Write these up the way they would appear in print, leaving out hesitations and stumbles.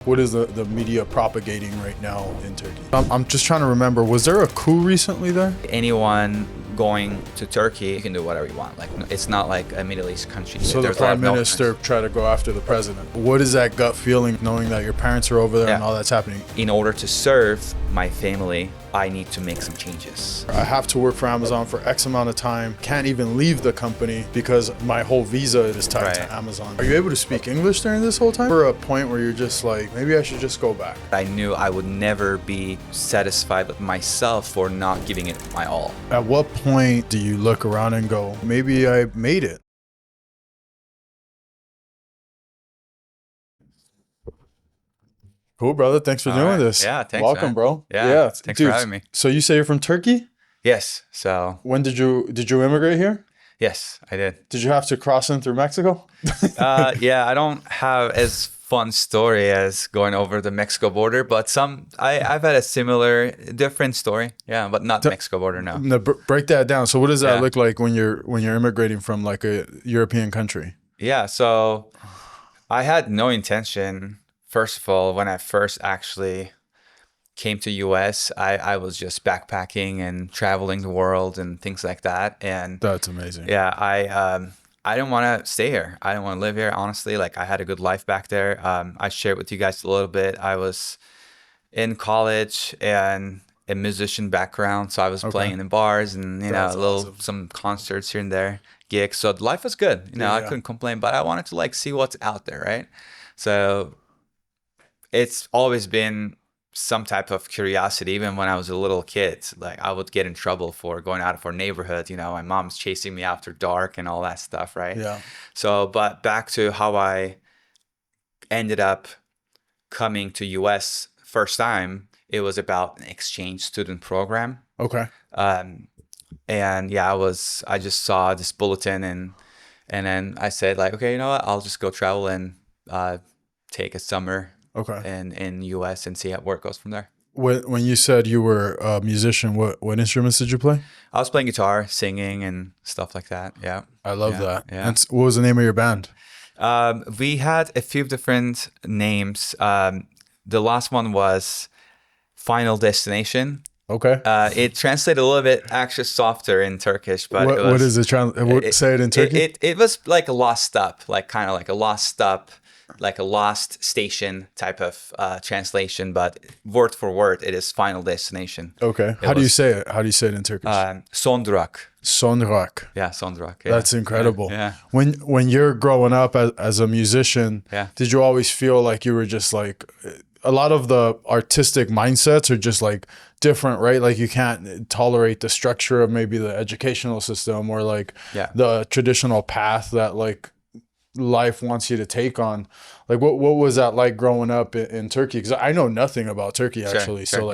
What is the media propagating right now in Turkey? I'm just trying to remember, was there a coup recently there? Anyone going to Turkey, you can do whatever you want. Like, it's not like a Middle East country. So the There's a lot prime of minister tried to go after the president. What is that gut feeling knowing that your parents are over there and all that's happening? In order to serve my family, I need to make some changes. I have to work for Amazon for X amount of time, can't even leave the company because my whole visa is tied to Amazon. Are you able to speak English during this whole time? For a point where you're just like, maybe I should just go back. I knew I would never be satisfied with myself for not giving it my all. At what point do you look around and go, maybe I made it? Cool, brother. Thanks for doing this. Yeah, thanks. Welcome, man. bro. Yeah, thanks for having me. So you say you're from Turkey? Yes. So When did you immigrate here? yes, I did. Did you have to cross in through Mexico? Yeah, I don't have as fun story as going over the Mexico border, but I've had a similar, different story. Yeah, but not Mexico border, no. No, break that down. So what does that Yeah. look like when you're immigrating from like a European country? Yeah, so I had no intention. First of all, when I first actually came to US, I was just backpacking and traveling the world and things like that. And That's amazing. yeah, I didn't want to stay here. I didn't want to live here, honestly. Like, I had a good life back there. I shared with you guys a little bit. I was in college and a musician background, so I was playing in bars and That's some concerts here and there, gigs. So life was good. I couldn't complain, but I wanted to like see what's out there, right? So it's always been some type of curiosity. Even when I was a little kid, like, I would get in trouble for going out of our neighborhood. My mom's chasing me after dark and all that stuff, right? Yeah. So, but back to how I ended up coming to US first time, it was about an exchange student program. Okay. And yeah, I just saw this bulletin and then I said, like, okay, you know what? I'll just go travel and take a summer in US and see how it goes from there. When you said you were a musician, what instruments did you play? I was playing guitar, singing, and stuff like that. Yeah. I love that. Yeah. And what was the name of your band? We had a few different names. The last one was Final Destination. Okay. It translated a little bit actually softer in Turkish, but what is it? Say it in Turkey. It was like a lost stop, like kind of like a lost stop, like a lost station type of translation, but word for word, it is Final Destination. Okay. How do you say it? How do you say it in Turkish? Son durak. Son durak. Yeah, son durak. Yeah. That's incredible. Yeah. When you're growing up as a musician, did you always feel like you were just like, a lot of the artistic mindsets are just like different, right? Like, you can't tolerate the structure of maybe the educational system or like the traditional path that like life wants you to take on. Like, what was that like growing up in Turkey? Because I know nothing about Turkey actually. Sure, so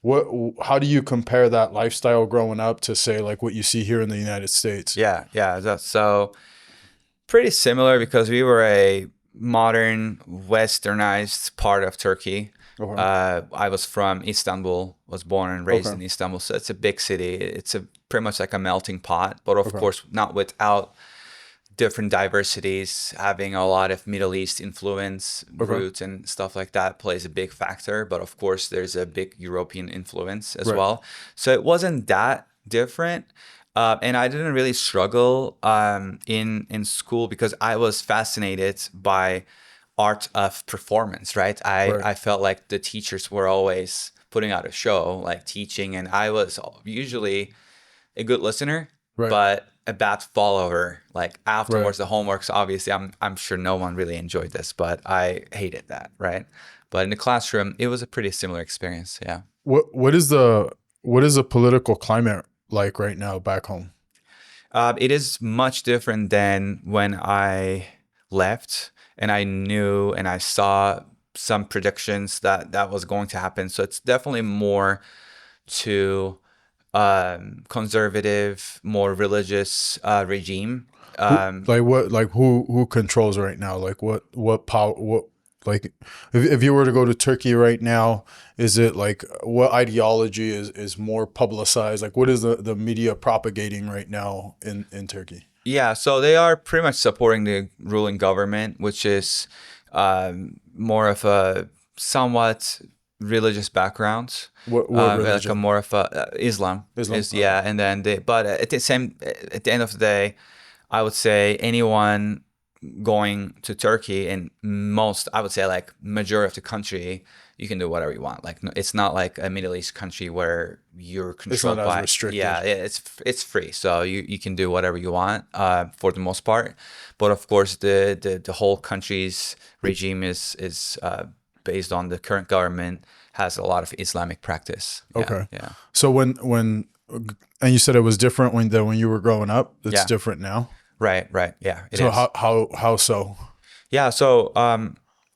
like, how do you compare that lifestyle growing up to say like what you see here in the United States? Yeah. That's so pretty similar because we were a modern westernized part of Turkey. I was from Istanbul, was born and raised in Istanbul. So it's a big city. It's pretty much like a melting pot, but of course not without different diversities. Having a lot of Middle East influence, roots and stuff like that plays a big factor. But of course there's a big European influence as well. So it wasn't that different. And I didn't really struggle in school because I was fascinated by art of performance, right? I felt like the teachers were always putting out a show, like teaching, and I was usually a good listener, but a bad follower. Like afterwards, the homeworks, obviously, I'm sure no one really enjoyed this, but I hated that, right? But in the classroom, it was a pretty similar experience, yeah. What is the political climate like right now back home? It is much different than when I left, and I knew and I saw some predictions that was going to happen. So it's definitely more to conservative, more religious regime. Who controls right now? Like what power? Like, if you were to go to Turkey right now, is it like, what ideology is more publicized? Like, what is the media propagating right now in Turkey? Yeah, so they are pretty much supporting the ruling government, which is more of a somewhat religious backgrounds. What religion? Like a more of a Islam. Yeah, and then but at the end of the day, I would say anyone going to Turkey, and I would say like majority of the country, you can do whatever you want. Like it's not like a Middle East country where you're controlled by restricted. Yeah, it's free, so you can do whatever you want for the most part. But of course, the whole country's regime is based on the current government, has a lot of Islamic practice. Okay. Yeah. So when and you said it was different when you were growing up. It's different now. Right. Yeah. So how so? Yeah. So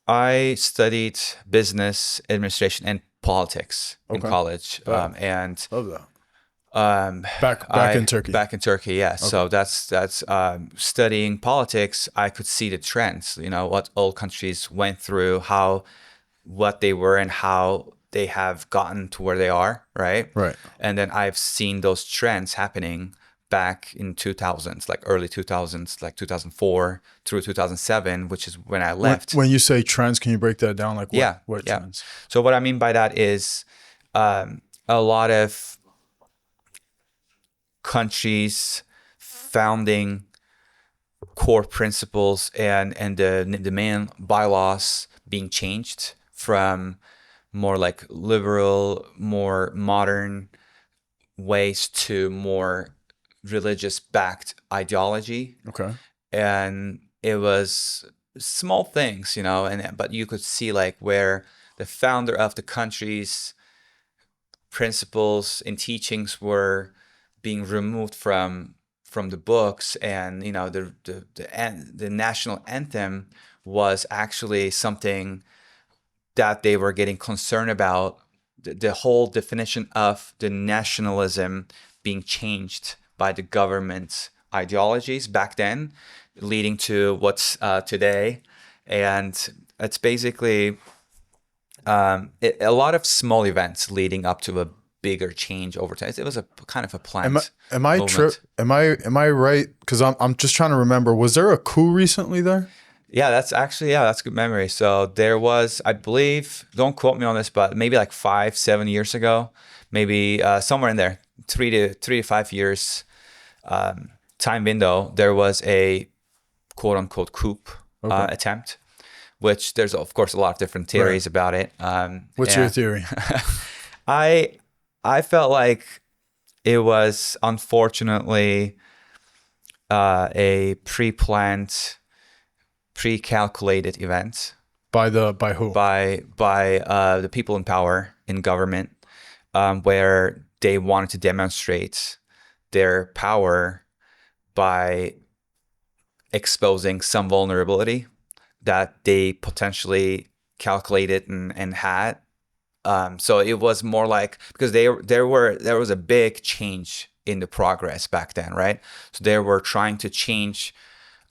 I studied business administration and politics in college, and love that. Back in Turkey. Back in Turkey, yes. Okay. So that's studying politics. I could see the trends. What all countries went through, what they were, and how they have gotten to where they are. Right. And then I've seen those trends happening back in 2000s, like early 2000s, like 2004 through 2007, which is when I left. When you say trends, can you break that down? Like what trends? So what I mean by that is a lot of countries' founding core principles and the main bylaws being changed from more like liberal, more modern ways to more religious backed ideology. Okay. And it was small things, but you could see like where the founder of the country's principles and teachings were being removed from the books, and the national anthem was actually something that they were getting concerned about. The whole definition of the nationalism being changed by the government's ideologies back then, leading to what's today. And it's basically a lot of small events leading up to a bigger change over time. It was a kind of a planned Am I right? Because I'm just trying to remember. Was there a coup recently there? Yeah, that's a good memory. So there was, I believe, don't quote me on this, but maybe like 5-7 years ago, maybe somewhere in there, 3 to 5 years time window, there was a quote unquote coup attempt, which there's of course a lot of different theories about it. What's your theory? I felt like it was unfortunately a pre-planned, pre-calculated event. By who? By the people in power in government, where they wanted to demonstrate their power by exposing some vulnerability that they potentially calculated and had. So it was more like, because there was a big change in the progress back then, right? So they were trying to change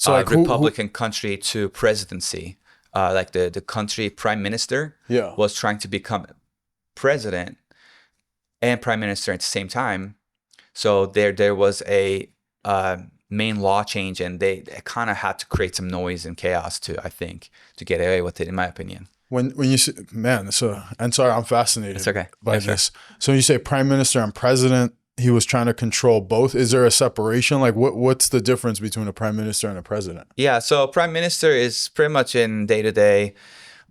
Republican country to presidency. Like the country prime minister was trying to become president and prime minister at the same time. So there was a main law change, and they kind of had to create some noise and chaos to get away with it, in my opinion. When you say, man, and sorry, I'm fascinated by this. So you say prime minister and president, he was trying to control both. Is there a separation? Like what's the difference between a prime minister and a president? Yeah, so prime minister is pretty much in day-to-day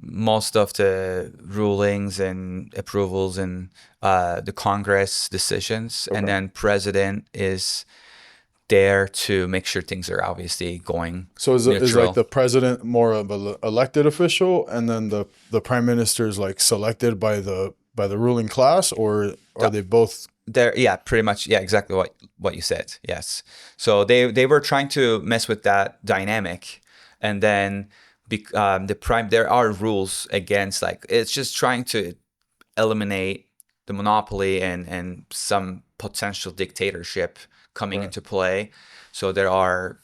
most of the rulings and approvals and the Congress decisions. Okay. And then president is there to make sure things are obviously going is like the president more of an elected official, and then the prime minister is like selected by the ruling class, or are they both? Pretty much. Yeah, exactly what you said. Yes. So they were trying to mess with that dynamic, and then there are rules against, like, it's just trying to eliminate the monopoly and some potential dictatorship coming into play. So there are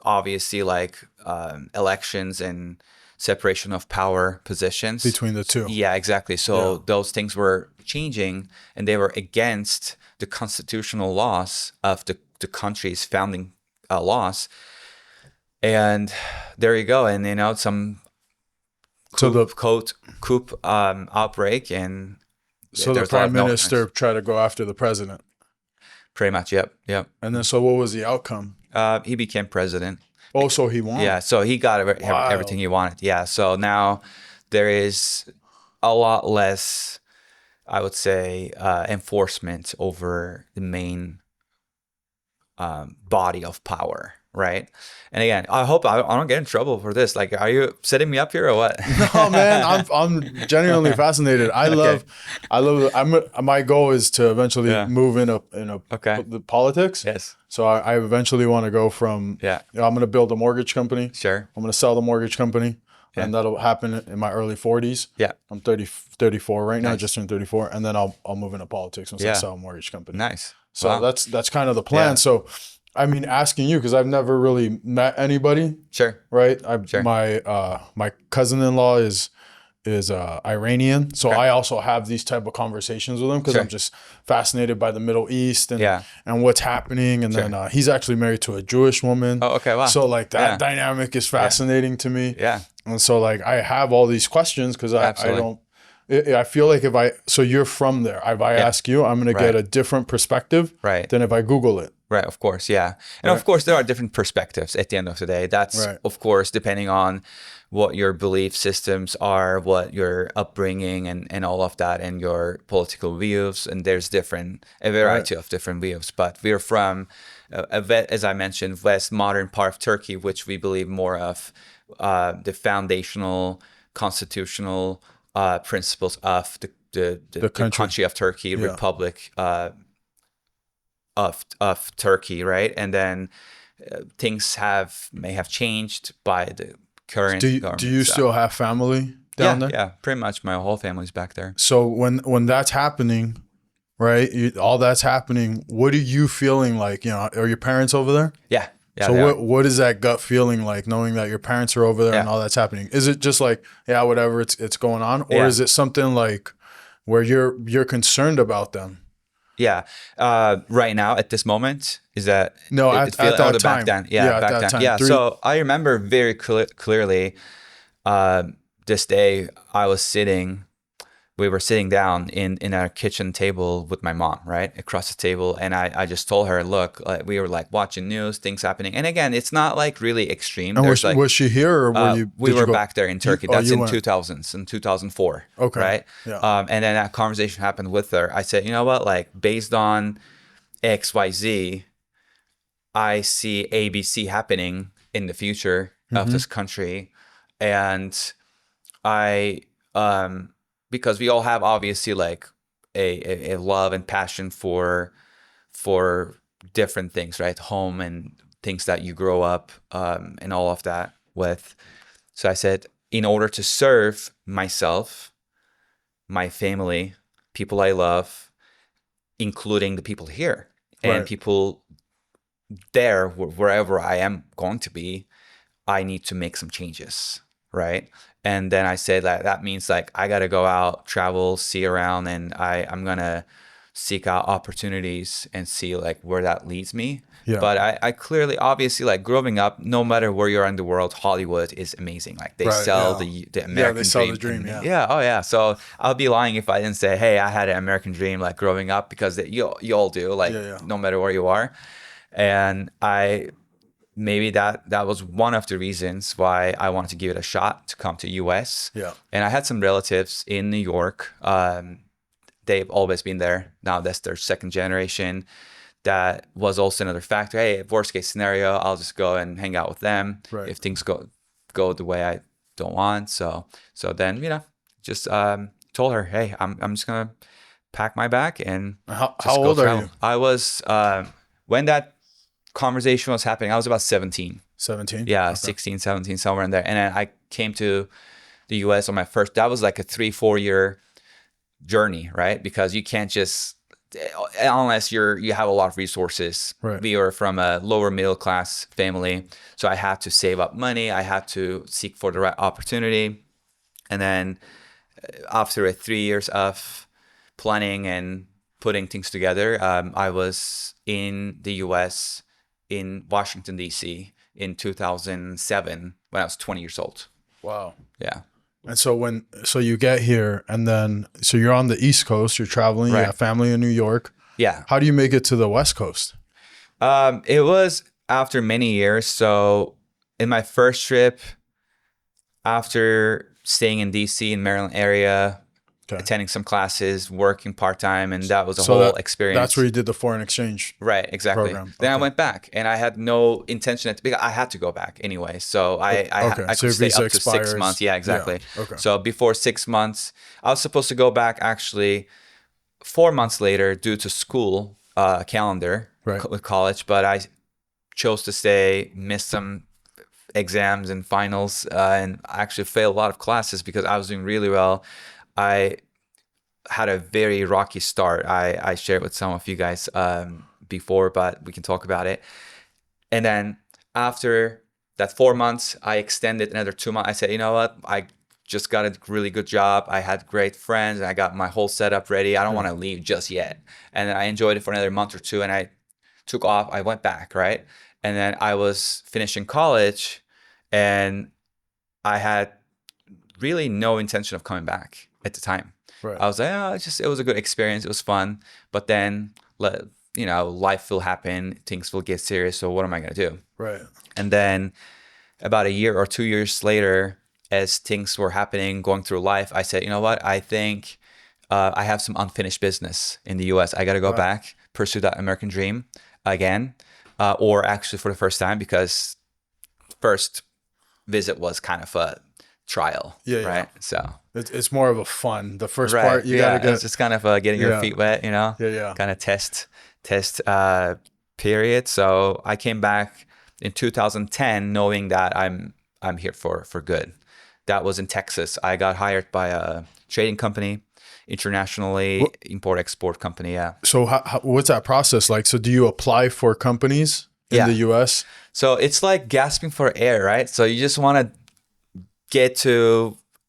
obviously like elections and separation of power positions between the two. Yeah, exactly. So those things were changing, and they were against the constitutional laws of the country's founding laws. And there you go. And some coup outbreak, and so the prime minister tried to go after the president. Pretty much, yep. And then, so what was the outcome? He became president. Oh, so he won. Yeah, so he got everything he wanted. Yeah, so now there is a lot less, I would say, enforcement over the main body of power, right? And again, I hope I don't get in trouble for this. Like, are you setting me up here or what? No, man, I'm genuinely fascinated. I love. My goal is to eventually move in the politics. Yes. So I eventually want to go from. Yeah. I'm going to build a mortgage company. Sure. I'm going to sell the mortgage company. Yeah. And that'll happen in my early 40s. Yeah. I'm 34 right now, just turned 34. And then I'll move into politics once I sell a mortgage company. Nice. So that's kind of the plan. Yeah. So, I mean, asking you, because I've never really met anybody. Sure. Right? My cousin-in-law is Iranian. So I also have these type of conversations with him because I'm just fascinated by the Middle East and what's happening. And then he's actually married to a Jewish woman. Oh, okay. Wow. So like that dynamic is fascinating to me. Yeah. And so like I have all these questions because I feel like so you're from there. If I ask you, I'm going to get a different perspective than if I Google it. Right, of course, yeah. And of course, there are different perspectives at the end of the day. That's, of course, depending on what your belief systems are, what your upbringing and all of that, and your political views. And there's a variety of different views. But we're from, as I mentioned, west modern part of Turkey, which we believe more of the foundational, constitutional principles of the country of Turkey, Republic of Turkey, right? And then things may have changed by the current government. Do you still have family down there? Yeah, pretty much my whole family's back there. So when that's happening, right? All that's happening, what are you feeling like? Are your parents over there? Yeah. Yeah, so what is that gut feeling like, knowing that your parents are over there and all that's happening? Is it just like, whatever, it's going on? Or is it something like where you're concerned about them? Yeah. Right now, at this moment, is that... No, at that time. Back then. Yeah, back then. Time. Yeah, so I remember very clearly this day we were sitting down in our kitchen table with my mom, right, across the table. And I just told her, look, we were like watching news, things happening. And again, it's not like really extreme. And was she here or were you? We were back there in Turkey. That's in 2000s, in 2004. Okay. Right? Yeah. And then that conversation happened with her. I said, you know what, like based on XYZ, I see ABC happening in the future of this country. And because we all have obviously like a love and passion for different things, right? Home and things that you grow up and all of that with. So I said, in order to serve myself, my family, people I love, including the people here and people there, wherever I am going to be, I need to make some changes, right? And then I said that means like I got to go out, travel, see around, and I'm going to seek out opportunities and see like where that leads me. Yeah. But I clearly, obviously, like growing up, no matter where you are in the world, Hollywood is amazing. Like they sell the American they sell dream. The dream. Yeah. Oh yeah. So I'll be lying if I didn't say, hey, I had an American dream like growing up, because you all do, like no matter where you are. And maybe that was one of the reasons why I wanted to give it a shot to come to US. Yeah. And I had some relatives in New York. They've always been there. Now that's their second generation. That was also another factor. Hey, worst case scenario, I'll just go and hang out with them if things go the way I don't want. So then, just told her, hey, I'm just gonna pack my bag and how old are you? I was when that conversation was happening, I was about 17. 17? Yeah, okay. 16, 17, somewhere in there. And then I came to the US on my first, that was like a 3-4 year journey, right? Because you can't just, unless you have a lot of resources. Right. We were from a lower middle class family. So I had to save up money. I had to seek for the right opportunity. And then after 3 years of planning and putting things together, I was in the US in Washington, D.C. in 2007 when I was 20 years old. Wow. Yeah. And so you get here, and then so you're on the East Coast, you're traveling, you have family in New York. Yeah. How do you make it to the West Coast? It was after many years. So in my first trip, after staying in DC in Maryland area, attending some classes, working part-time, and that was a whole experience. That's where you did the foreign exchange exactly program. Then I went back, and I had no intention because I had to go back anyway. So I could stay up to 6 months. Yeah, exactly. Yeah. Okay. So before 6 months, I was supposed to go back actually 4 months later due to school calendar with college, but I chose to stay, missed some exams and finals, and I actually failed a lot of classes because I was doing really well. I had a very rocky start. I shared with some of you guys before, but we can talk about it. And then after that 4 months, I extended another 2 months. I said, you know what? I just got a really good job. I had great friends, and I got my whole setup ready. I don't want to leave just yet. And then I enjoyed it for another month or two, and I took off. I went back, right? And then I was finishing college, and I had really no intention of coming back at the time. Right. I was like, oh, it was a good experience. It was fun. But then, life will happen. Things will get serious. So what am I going to do? Right. And then about a year or 2 years later, as things were happening, going through life, I said, you know what? I think I have some unfinished business in the U.S. I got to go back, pursue that American dream again, or actually for the first time, because first visit was kind of a trial, right? So it's more of a fun. The first part you gotta get. It's just kind of getting your feet wet, kind of test period. So I came back in 2010, knowing that I'm here for good. That was in Texas. I got hired by a trading company, internationally import-export company. Yeah. So what's that process like? So do you apply for companies in the U.S.? So it's like gasping for air, right? So you just want to get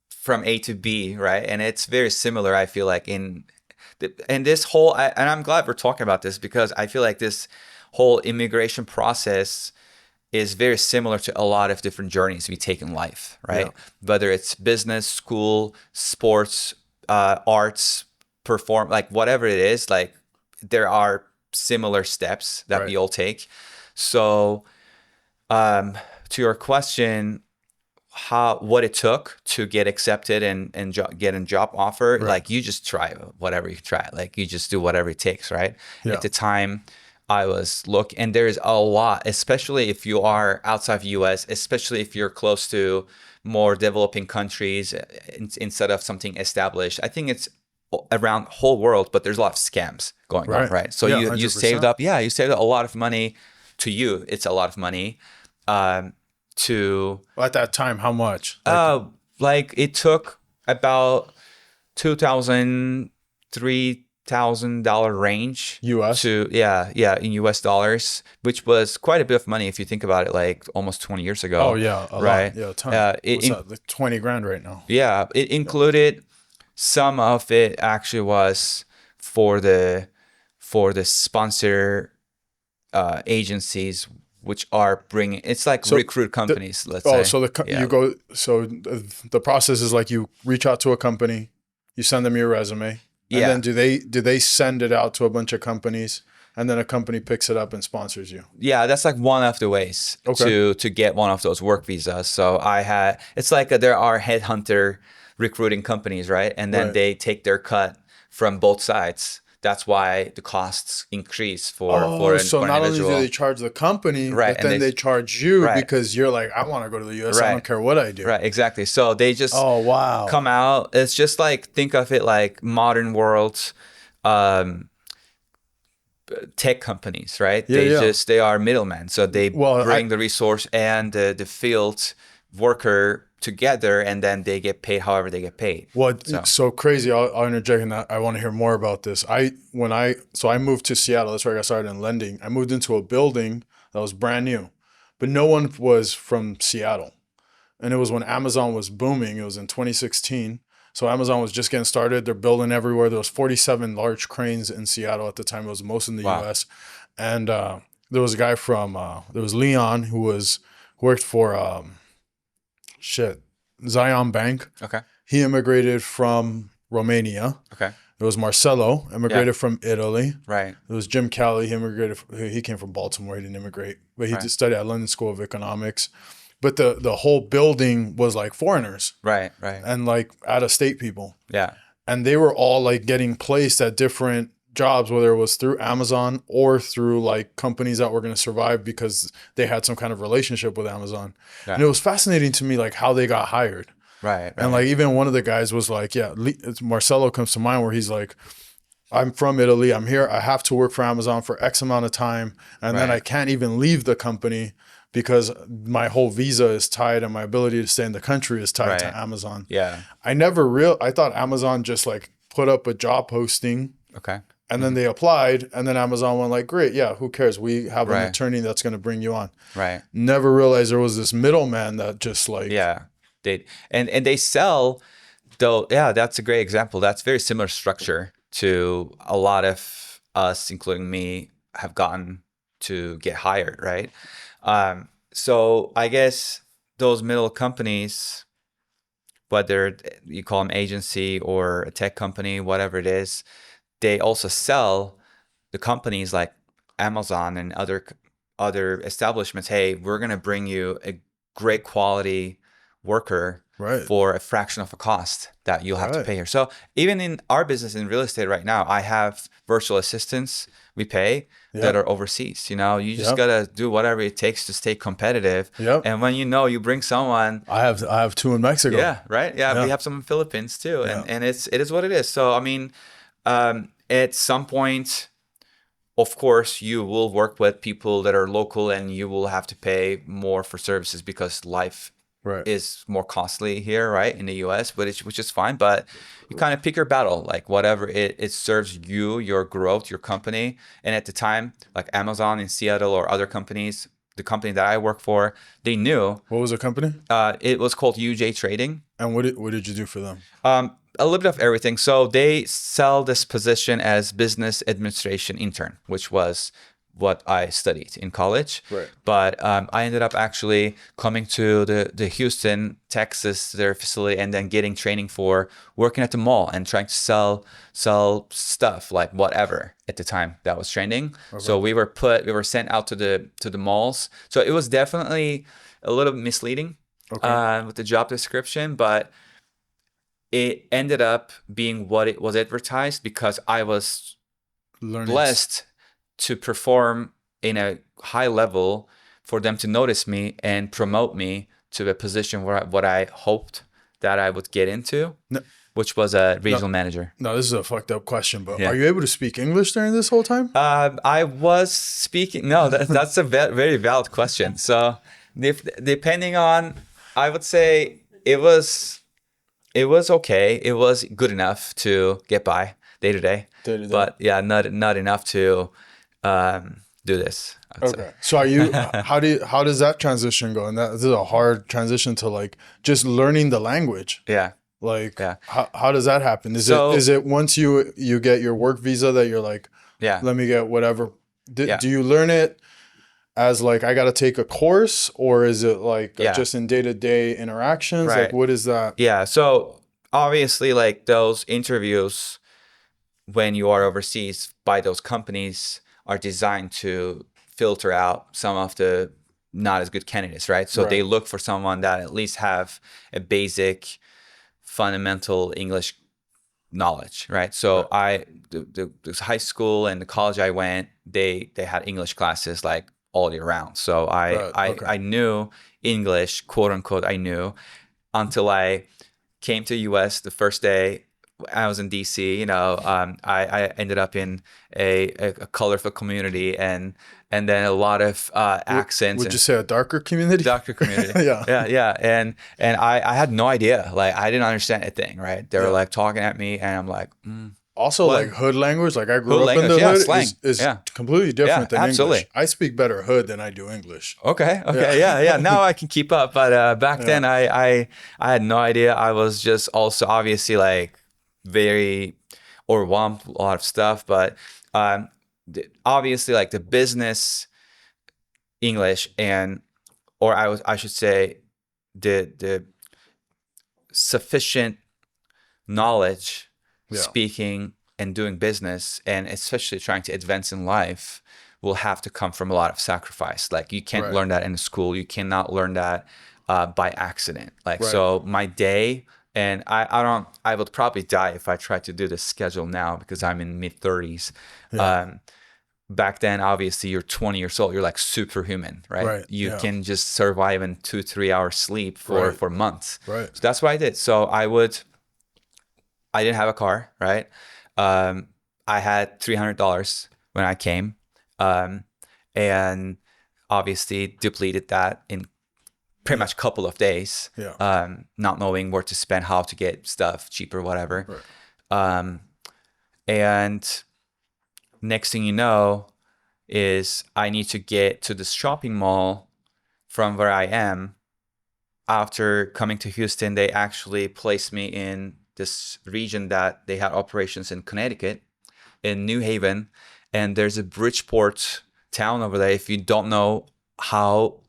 from A to B, right? And it's very similar, I feel like, in this whole, and I'm glad we're talking about this, because I feel like this whole immigration process is very similar to a lot of different journeys we take in life, right? Yeah. Whether it's business, school, sports, arts, like whatever it is, like there are similar steps that we all take. So to your question, what it took to get accepted and get a job offer, like you just try whatever you try, like you just do whatever it takes, right? Yeah. At the time I was and there's a lot, especially if you are outside of US, especially if you're close to more developing countries instead of something established. I think it's around the whole world, but there's a lot of scams going on, right? So you saved up, you saved up a lot of money. To you, it's a lot of money. At that time, how much? Like it took about $2,000, $3,000 range US in US dollars, which was quite a bit of money if you think about it, like almost 20 years ago. Oh yeah, a lot. Yeah, a ton. What's that, like 20 grand right now? Yeah, it included some of it actually was for the sponsor agencies, which are bringing, it's like recruit companies, let's say. So you go, so the process is like you reach out to a company, you send them your resume, and then do they send it out to a bunch of companies, and then a company picks it up and sponsors you? Yeah, that's like one of the ways to get one of those work visas. So it's like there are headhunter recruiting companies, right? And then they take their cut from both sides. That's why the costs increase for an individual. So not only do they charge the company, but then they charge you because you're like, I want to go to the US. I don't care what I do. Right, exactly. So they just come out. It's just like, think of it like modern world tech companies, right? They are middlemen. So they bring the resource and the field worker together, and then they get paid however they get paid. It's so crazy. I'll interject in that. I want to hear more about this. I moved to Seattle. That's where I got started in lending. I moved into a building that was brand new, but no one was from Seattle. And it was when Amazon was booming. It was in 2016. So Amazon was just getting started. They're building everywhere. There was 47 large cranes in Seattle at the time. It was most in the US. And there was a guy from, there was Leon who worked for, Zion Bank. Okay. He immigrated from Romania. Okay. It was Marcelo, immigrated from Italy. Right. It was Jim Cali. He came from Baltimore. He didn't immigrate, but he Right. did study at London School of Economics. But the whole building was like foreigners. Right. Right. And like out of state people. Yeah. And they were all like getting placed at different jobs, whether it was through Amazon or through like companies that were going to survive because they had some kind of relationship with Amazon. Yeah. And it was fascinating to me, like how they got hired. Right. And like even one of the guys was like, yeah, Marcelo comes to mind where he's like, I'm from Italy. I'm here. I have to work for Amazon for X amount of time. And then I can't even leave the company because my whole visa is tied and my ability to stay in the country is tied to Amazon. Yeah. I thought Amazon just like put up a job posting. Okay. And then they applied, and then Amazon went like, great, yeah, who cares? We have an attorney that's going to bring you on. Right. Never realized there was this middleman that just like. Yeah. And they sell, though, yeah, that's a great example. That's very similar structure to a lot of us, including me, have gotten to get hired, right? So I guess those middle companies, whether you call them agency or a tech company, whatever it is, they also sell the companies like Amazon and other establishments. Hey, we're going to bring you a great quality worker for a fraction of a cost that you'll have to pay here. So even in our business in real estate right now, I have virtual assistants we pay that are overseas. You know, you just gotta do whatever it takes to stay competitive. And when you bring someone, I have two in Mexico. Yeah, right. Yeah, we have some in the Philippines too, and it is what it is. So I mean, at some point, of course, you will work with people that are local, and you will have to pay more for services because life is more costly here, right, in the US, which is fine. But you kind of pick your battle, like whatever it serves you, your growth, your company. And at the time, like Amazon in Seattle or other companies, the company that I work for, they knew. What was the company? It was called UJ Trading. And what did you do for them? A little bit of everything. So they sell this position as business administration intern, which was what I studied in college. Right. But I ended up actually coming to the Houston, Texas, their facility, and then getting training for working at the mall and trying to sell stuff, like whatever at the time that was trending. Okay. So we were sent out to the malls. So it was definitely a little misleading with the job description, but it ended up being what it was advertised because I was blessed to perform in a high level for them to notice me and promote me to a position where what I hoped that I would get into, which was a regional manager. No, this is a fucked up question, but are you able to speak English during this whole time? I was speaking. No, that's a very valid question. So depending on, I would say it was okay. It was good enough to get by day to day. But yeah, not enough to do this. Okay. So are you, how does that transition go? And this is a hard transition to like just learning the language. Yeah. Like how does that happen? Is it once you get your work visa that you're like, let me get whatever. Do you learn it as like, I got to take a course, or is it like just in day-to-day interactions? Right. Like what is that? Yeah. So obviously like those interviews when you are overseas by those companies are designed to filter out some of the not as good candidates, right? So they look for someone that at least have a basic fundamental English knowledge, right? So the high school and the college I went, they had English classes like all year round. So I knew English, quote unquote, I knew until I came to US the first day. I was in DC, you know, I ended up in a colorful community and then a lot of accents. Would you say a darker community? Darker community. Yeah. And I had no idea. Like I didn't understand a thing, right? They were like talking at me and I'm like, Also, like hood language, like I grew up in the hood, is completely different than English. I speak better hood than I do English. Okay. Yeah. Now I can keep up, but back then I had no idea. I was just also obviously like very overwhelmed with a lot of stuff, but obviously like the business English I should say the sufficient knowledge, speaking and doing business, and especially trying to advance in life, will have to come from a lot of sacrifice. Like you can't learn that in school. You cannot learn that by accident. Like so, my day, and I would probably die if I tried to do this schedule now because I'm in mid-30s. Back then, obviously, you're 20 years old. You're like superhuman, right? You can just survive in 2-3 hours sleep for months. So that's what I did. So I didn't have a car, right? I had $300 when I came, and obviously depleted that in pretty much a couple of days. Not knowing where to spend, how to get stuff cheaper, whatever. And next thing you know is I need to get to the shopping mall from where I am. After coming to Houston, they actually placed me in this region that they had operations in Connecticut, in New Haven. And there's a Bridgeport town over there. If you don't know how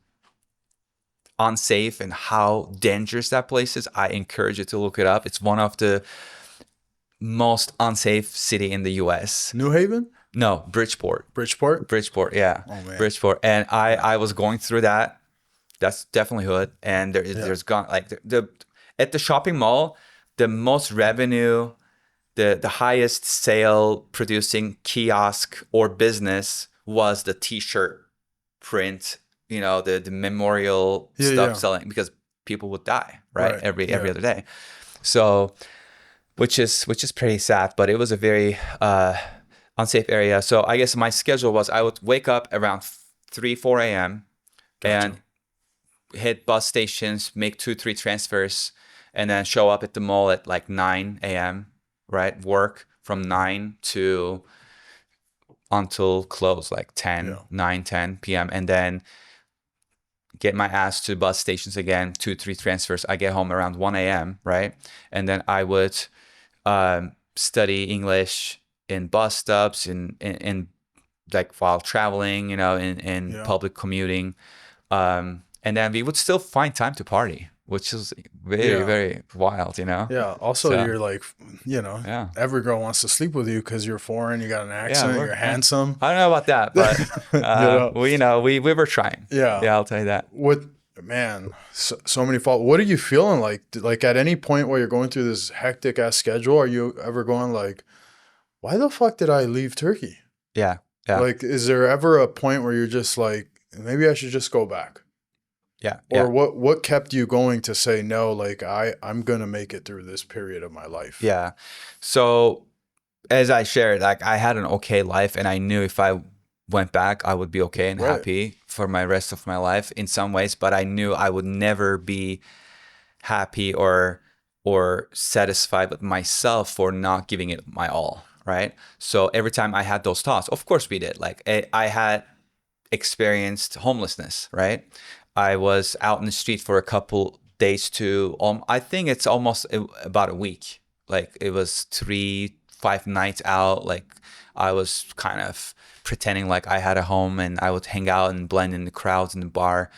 unsafe and how dangerous that place is, I encourage you to look it up. It's one of the most unsafe city in the US. New Haven? No, Bridgeport. Bridgeport, yeah. Oh, man. Bridgeport. And I was going through that. That's definitely hood. And there's gone like the at the shopping mall, the most revenue, the highest sale producing kiosk or business was the t-shirt print, the memorial stuff selling, because people would die, right? Every other day. So which is pretty sad, but it was a very unsafe area. So I guess my schedule was I would wake up around 3-4 a.m. and hit bus stations, make 2-3 transfers, and then show up at the mall at like 9 a.m., right? Work from 9 to until close, like 9-10 p.m. And then get my ass to bus stations again, 2-3 transfers. I get home around 1 a.m., right? And then I would study English in bus stops, in like while traveling, in public commuting. And then we would still find time to party, which is very, very wild, Yeah. Also, you're like, every girl wants to sleep with you because you're foreign, you got an accent, you're handsome. I don't know about that, but we were trying. Yeah, I'll tell you that. So many faults. What are you feeling like? Like at any point while you're going through this hectic ass schedule, are you ever going like, why the fuck did I leave Turkey? Yeah. Like, is there ever a point where you're just like, maybe I should just go back? Yeah. Or what kept you going to say no? Like I'm gonna make it through this period of my life. Yeah. So as I shared, like I had an okay life, and I knew if I went back, I would be okay and happy for my rest of my life in some ways. But I knew I would never be happy or satisfied with myself for not giving it my all. Right. So every time I had those thoughts, of course we did. Like I had experienced homelessness. Right. I was out in the street for a couple days to, I think it's almost about a week. Like it was 3-5 nights out. Like I was kind of pretending like I had a home, and I would hang out and blend in the crowds in the bar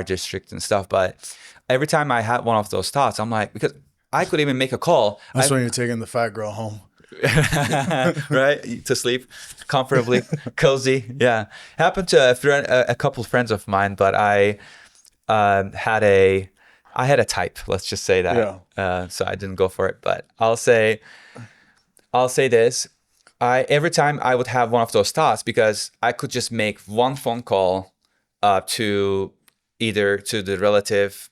district and stuff. But every time I had one of those thoughts, I'm like, because I could even make a call. That's when you're taking the fat girl home. Right, to sleep comfortably, cozy. Yeah, happened to a couple of friends of mine, but I had a type. Let's just say that. So I didn't go for it. But I'll say this: every time I would have one of those thoughts, because I could just make one phone call to either to the relative.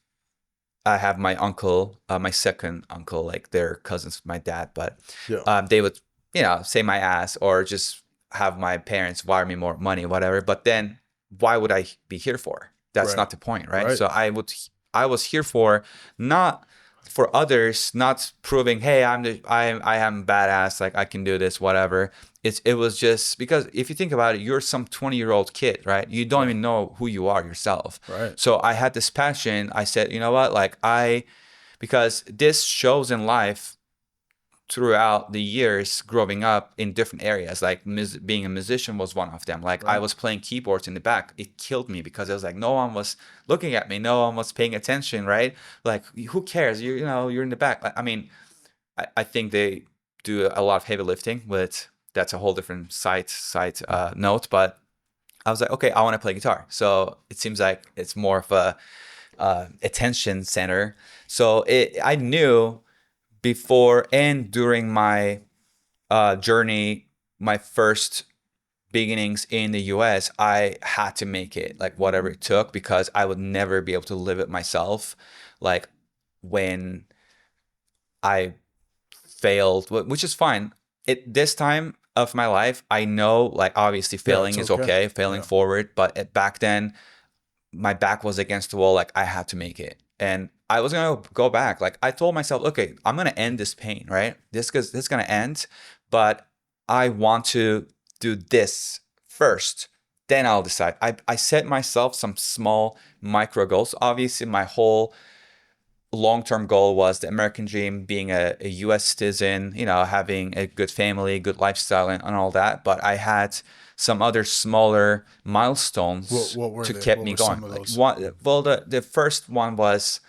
I have my uncle, my second uncle, like they're cousins with my dad, but they would, say my ass, or just have my parents wire me more money, whatever. But then why would I be here for? That's not the point, right? So I was here for, not for others, not proving, hey, I am badass, like I can do this, whatever. It was just because if you think about it, you're some 20-year-old kid, right? You don't even know who you are yourself. Right. So I had this passion. I said, you know what? Like because this shows in life, throughout the years growing up in different areas, like being a musician was one of them. Like I was playing keyboards in the back. It killed me because it was like no one was looking at me, no one was paying attention, right? Like who cares? You know, you're in the back. I mean, I think they do a lot of heavy lifting, but that's a whole different side note. But I was like, okay, I want to play guitar. So it seems like it's more of a attention center. So I knew before and during my journey, my first beginnings in the US, I had to make it, like whatever it took, because I would never be able to live it myself. Like when I failed, which is fine. This time of my life, I know, like obviously failing is okay, failing forward. But back then, my back was against the wall. Like I had to make it. And I was going to go back. Like I told myself, okay, I'm going to end this pain, right? This is going to end, but I want to do this first. Then I'll decide. I set myself some small micro goals. Obviously, my whole long-term goal was the American dream, being a US citizen, you know, having a good family, good lifestyle and all that. But I had some other smaller milestones to keep me going. The first one was,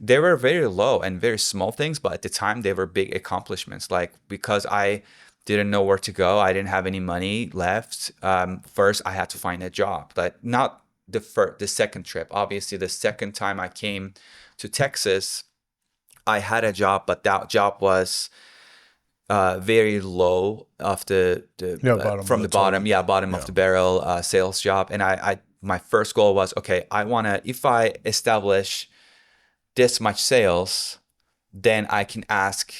they were very low and very small things, but at the time they were big accomplishments. Like because I didn't know where to go, I didn't have any money left. First, I had to find a job. Like not the second trip. Obviously, the second time I came to Texas, I had a job, but that job was very low of the bottom of the barrel sales job. And I my first goal was, okay, I want to, if I establish this much sales, then I can ask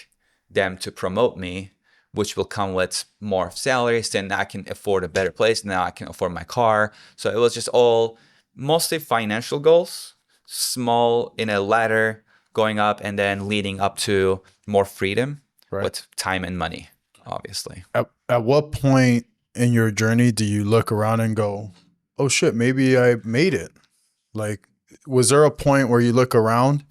them to promote me, which will come with more salaries. Then I can afford a better place. Now I can afford my car. So it was just all mostly financial goals, small in a ladder going up and then leading up to more freedom with time and money, obviously. At what point in your journey do you look around and go, oh shit, maybe I made it? Like, was there a point where you look around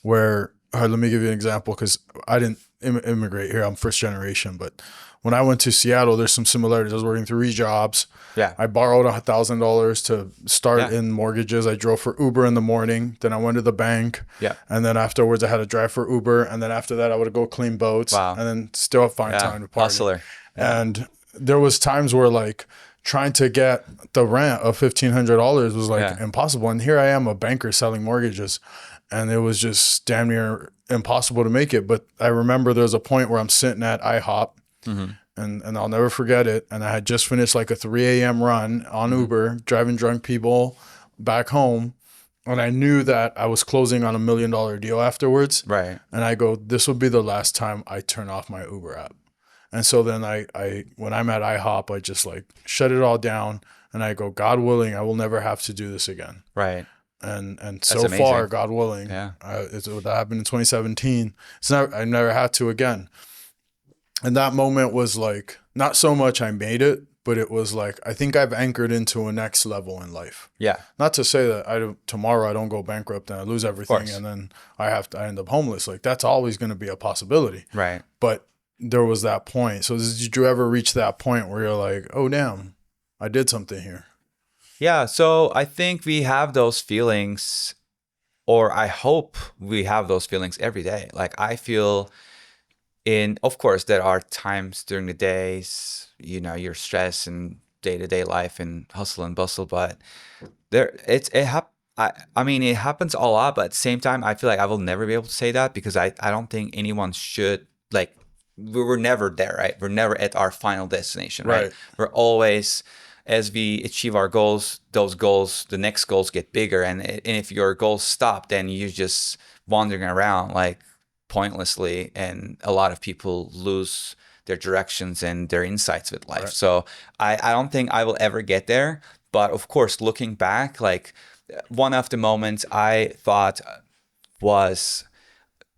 where, let me give you an example, because I didn't immigrate here. I'm first generation, but when I went to Seattle, there's some similarities. I was working 3 jobs. Yeah. I borrowed $1,000 to start in mortgages. I drove for Uber in the morning. Then I went to the bank. Yeah. And then afterwards I had to drive for Uber. And then after that I would go clean boats. Wow. And then still find time to party. Hustler. Yeah. And there was times where like trying to get the rent of $1,500 was like impossible. And here I am, a banker selling mortgages. And it was just damn near impossible to make it. But I remember there was a point where I'm sitting at IHOP. Mm-hmm. And I'll never forget it. And I had just finished like a 3 a.m. run on Uber, driving drunk people back home. And I knew that I was closing on $1 million deal afterwards. Right. And I go, this will be the last time I turn off my Uber app. And so then I when I'm at IHOP, I just like shut it all down. And I go, God willing, I will never have to do this again. Right. And so amazing. Far, God willing, that happened in 2017. I never had to again. And that moment was like, not so much I made it, but it was like, I think I've anchored into a next level in life. Yeah. Not to say that tomorrow I don't go bankrupt and I lose everything and then I end up homeless. Like that's always going to be a possibility. Right. But there was that point. So did you ever reach that point where you're like, oh, damn, I did something here? Yeah. So I think we have those feelings, or I hope we have those feelings every day. Like I feel... of course, there are times during the days, you know, you're stressed and day-to-day life and hustle and bustle, but it happens a lot, but at the same time, I feel like I will never be able to say that because I don't think anyone should, like, we're never there, right? We're never at our final destination, right? We're always, as we achieve our goals, the next goals get bigger. And if your goals stop, then you're just wandering around, like, pointlessly, and a lot of people lose their directions and their insights with life. So I don't think I will ever get there. But of course, looking back, like one of the moments I thought was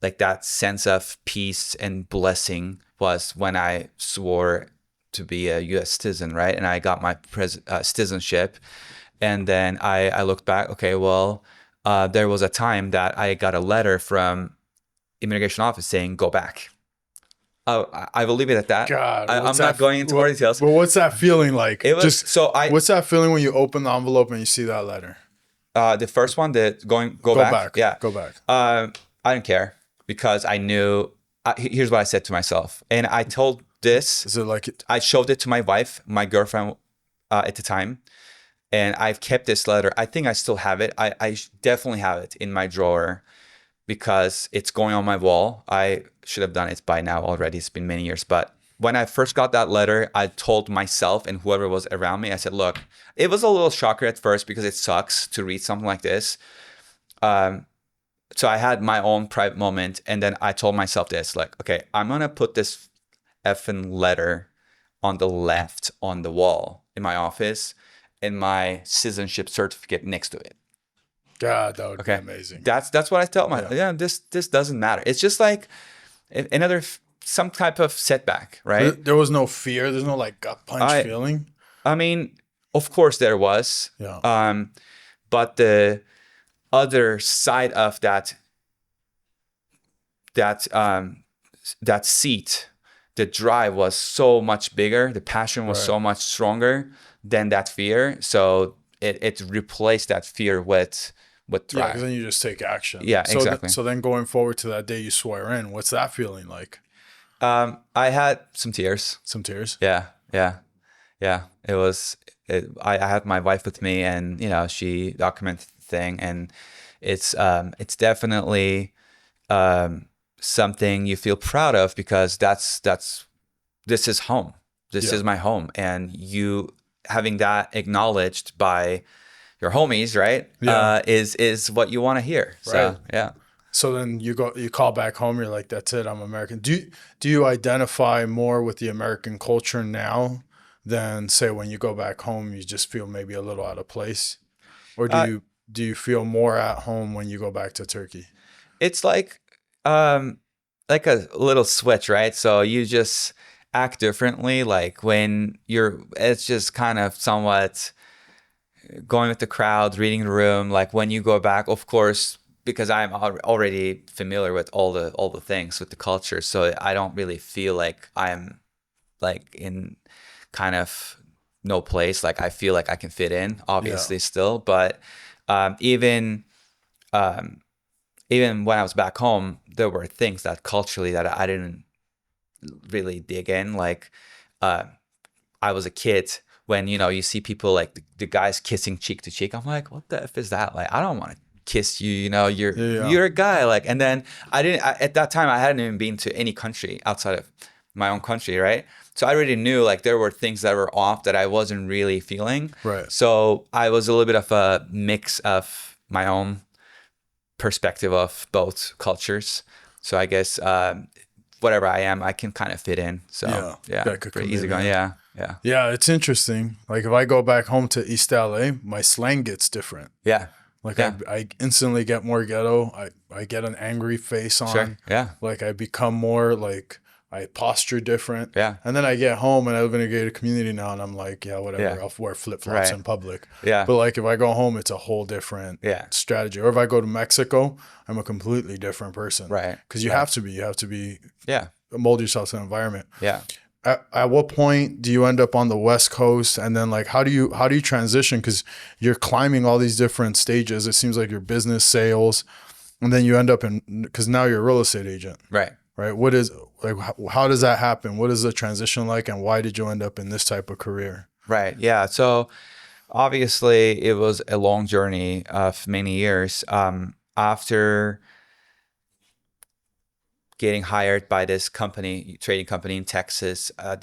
like that sense of peace and blessing was when I swore to be a US citizen, right? And I got my citizenship. And then I looked back, okay, well, there was a time that I got a letter from immigration office saying, go back. Oh, I will leave it at that. God, I'm not going into more details. But what's that feeling like? It was what's that feeling when you open the envelope and you see that letter? The first one, go back. Yeah, go back. I didn't care because I knew. Here's what I said to myself, and I told this. Is it like it? I showed it to my wife, my girlfriend at the time, and I've kept this letter. I think I still have it. I definitely have it in my drawer because it's going on my wall. I should have done it by now already. It's been many years, but when I first got that letter, I told myself and whoever was around me, I said, look, it was a little shocker at first because it sucks to read something like this. So I had my own private moment. And then I told myself this, like, okay, I'm going to put this effing letter on the left on the wall in my office and my citizenship certificate next to it. God, that would be amazing. That's what I tell myself. Yeah, this doesn't matter. It's just like some type of setback, right? There was no fear. There's no like gut punch feeling. I mean, of course there was. Yeah. But the other side of that seat, the drive was so much bigger. The passion was so much stronger than that fear. So it replaced that fear with drive. Yeah, because then you just take action. Yeah, exactly. So then going forward to that day you swear in, what's that feeling like? I had some tears. Some tears? Yeah. It was. I had my wife with me, and she documented the thing, and it's definitely something you feel proud of because this is home. This is my home, and you having that acknowledged by your homies, right? Yeah. Is what you want to hear. So yeah. So then you call back home. You're like, that's it. I'm American. Do you identify more with the American culture now than say when you go back home? You just feel maybe a little out of place, or do you feel more at home when you go back to Turkey? It's like a little switch, right? So you just act differently. Like it's just kind of somewhat going with the crowd, reading the room. Like when you go back, of course, because I'm already familiar with all the things with the culture, so I don't really feel like I'm like in kind of no place. Like I feel like I can fit in, obviously, still. But even when I was back home, there were things that culturally that I didn't really dig in. Like I was a kid when you see people like the guys kissing cheek to cheek. I'm like, what the F is that? Like I don't want to kiss you, you're a guy, like. And then at that time I hadn't even been to any country outside of my own country, right? So I already knew like there were things that were off that I wasn't really feeling, right? So I was a little bit of a mix of my own perspective of both cultures. So I guess whatever I am, I can kind of fit in. So pretty easy going. Yeah. It's interesting. Like if I go back home to East LA, my slang gets different. Like I instantly get more ghetto. I get an angry face on. Sure. Yeah. Like I become more like I posture different. Yeah. And then I get home and I live in a gated community now and I'm like, whatever. Yeah. I'll wear flip-flops in public. Yeah. But like if I go home, it's a whole different strategy. Or if I go to Mexico, I'm a completely different person. Right. Because you have to be. Yeah. Mold yourself to the environment. Yeah. At what point do you end up on the West Coast, and then like how do you transition, because you're climbing all these different stages? It seems like your business, sales, and then you end up because now you're a real estate agent, right? What is like how does that happen? What is the transition like, and why did you end up in this type of career? Right. Yeah. So obviously it was a long journey of many years. After getting hired by this trading company in Texas, I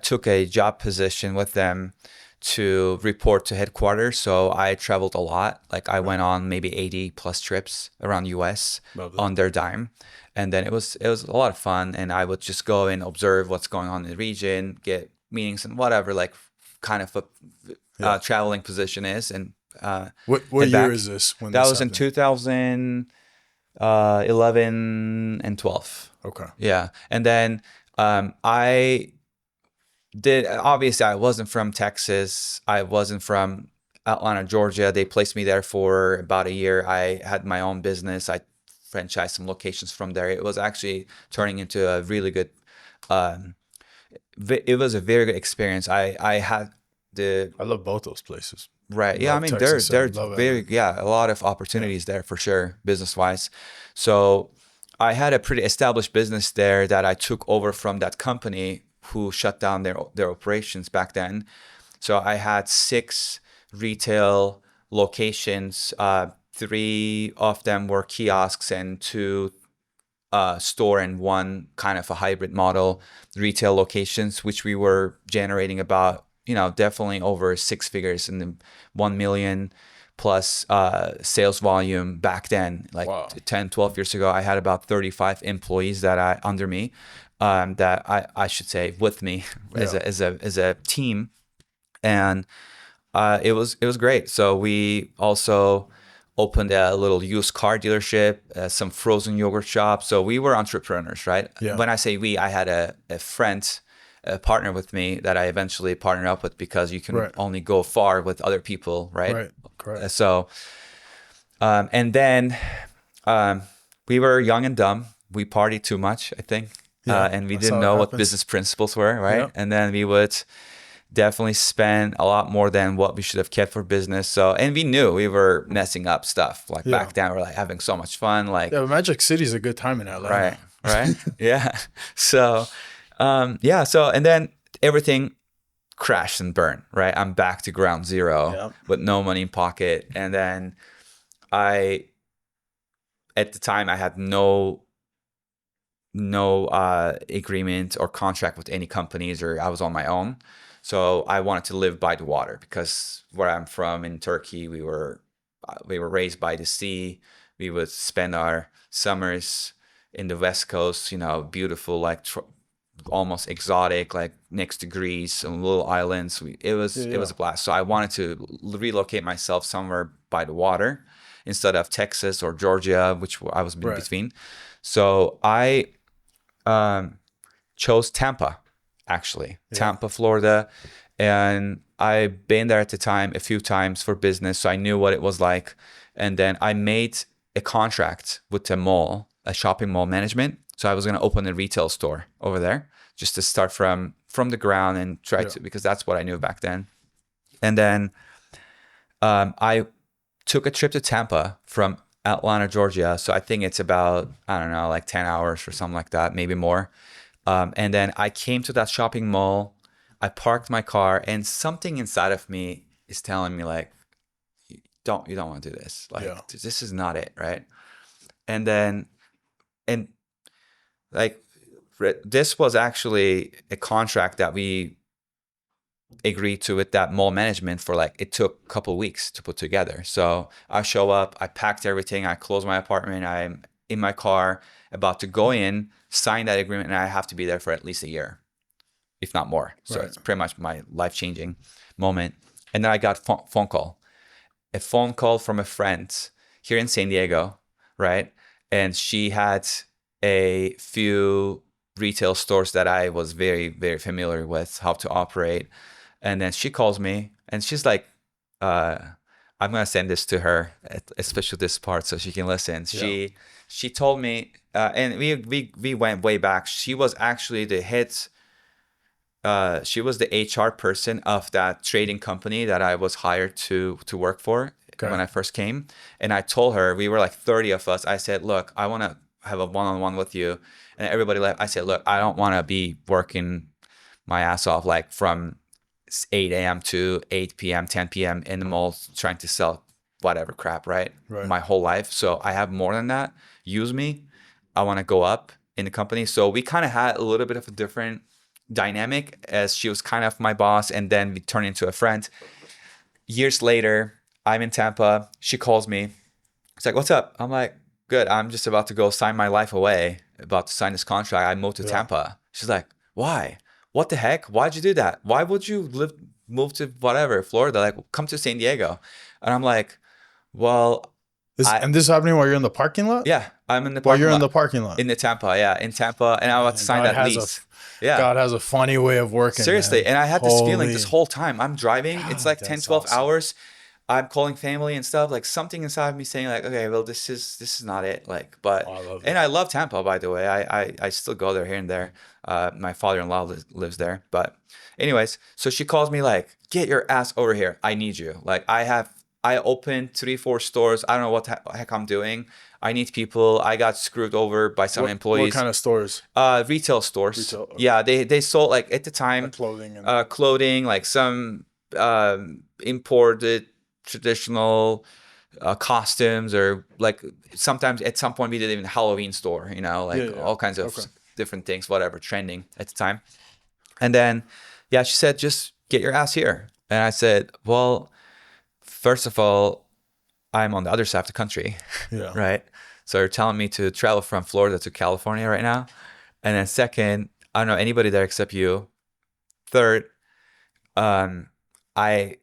took a job position with them to report to headquarters. So I traveled a lot. Like I went on maybe 80 plus trips around US on their dime. And then it was a lot of fun. And I would just go and observe what's going on in the region, get meetings and whatever, like kind of a traveling position is. And what year is this? When that was happened? In 2011 and 12. Okay. Yeah. And then obviously I wasn't from Texas. I wasn't from Atlanta, Georgia. They placed me there for about a year. I had my own business. I franchise some locations from there. It was actually turning into a really good, it was a very good experience. I love both those places. Right. Yeah. I mean, there's very, a lot of opportunities there for sure, business wise. So I had a pretty established business there that I took over from that company who shut down their operations back then. So I had 6 retail locations. 3 of them were kiosks and 2 store and 1 kind of a hybrid model retail locations, which we were generating about, definitely over 6 figures in the 1 million plus sales volume back then. Like wow. 10, 12 years ago, I had about 35 employees under me, that I should say with me as a team. And it was great. So we also opened a little used car dealership, some frozen yogurt shop. So we were entrepreneurs, right? Yeah. When I say we, I had a friend, a partner with me that I eventually partnered up with, because you can only go far with other people, right? Right. Correct. So, and then we were young and dumb. We partied too much, I think, and we didn't know what business principles were, right? Yep. And then we would definitely spend a lot more than what we should have kept for business. So, and we knew we were messing up stuff. Like back then, we're like having so much fun. Like Magic City is a good time in LA. Right. Yeah. So, so, and then everything crashed and burned, right? I'm back to ground zero with no money in pocket. And then at the time I had no agreement or contract with any companies, or I was on my own. So I wanted to live by the water, because where I'm from in Turkey, we were raised by the sea. We would spend our summers in the West Coast, beautiful, like almost exotic, like next to Greece, some little islands. It was a blast. So I wanted to relocate myself somewhere by the water instead of Texas or Georgia, which I was in between. So I chose Tampa, actually, Tampa, Florida. And I've been there at the time a few times for business, so I knew what it was like. And then I made a contract with a shopping mall management. So I was going to open a retail store over there, just to start from the ground and try to, because that's what I knew back then. And then I took a trip to Tampa from Atlanta, Georgia. So I think it's about, I don't know, like 10 hours or something like that, maybe more. And then I came to that shopping mall. I parked my car, and something inside of me is telling me, like, you don't want to do this. Like, this is not it, right? And then, like, this was actually a contract that we agreed to with that mall management for, like, it took a couple of weeks to put together. So I show up, I packed everything, I closed my apartment, I'm in my car, about to go in, sign that agreement, and I have to be there for at least a year, if not more. So it's pretty much my life-changing moment. And then I got a phone call from a friend here in San Diego, right? And she had a few retail stores that I was very, very familiar with how to operate. And then she calls me and she's like, I'm going to send this to her, especially this part, so she can listen. Yeah. She told me, and we went way back. She was actually she was the HR person of that trading company that I was hired to work for when I first came. And I told her, we were like 30 of us. I said, look, I want to have a one-on-one with you. And everybody left. I said, look, I don't want to be working my ass off, like from 8 a.m. to 8 p.m., 10 p.m. in the mall trying to sell whatever crap, right? My whole life. So I have more than that. Use me. I want to go up in the company. So we kind of had a little bit of a different dynamic, as she was kind of my boss, and then we turned into a friend. Years later, I'm in Tampa. She calls me. It's like, what's up? I'm like, good. I'm just about to go sign my life away, about to sign this contract. I moved to Tampa. She's like, why? What the heck? Why'd you do that? Why would you move to whatever, Florida? Like, come to San Diego. And I'm like, well, and this is happening while you're in the parking lot? Yeah, I'm in the parking lot. While you're in the parking lot? In Tampa, in Tampa. And I was to sign that lease. God has a funny way of working. Seriously. Man. And I had this feeling this whole time. I'm driving. It's like 10, 12 hours. I'm calling family and stuff. Like something inside me saying like, okay, well, this is not it. Like, but and I love Tampa, by the way. I still go there here and there. My father-in-law lives there. But anyways, so she calls me like, get your ass over here. I need you. Like I opened 3-4 stores. I don't know what the heck I'm doing. I need people. I got screwed over by some employees. What kind of stores? Retail stores. Retail, okay. Yeah, they sold like at the time clothing, like some imported traditional costumes, or like sometimes at some point we did even a Halloween store, you know, like all kinds of different things, whatever, trending at the time. And then, yeah, she said, just get your ass here. And I said, well, first of all, I'm on the other side of the country, right? So you're telling me to travel from Florida to California right now? And then second, I don't know anybody there except you. Third, I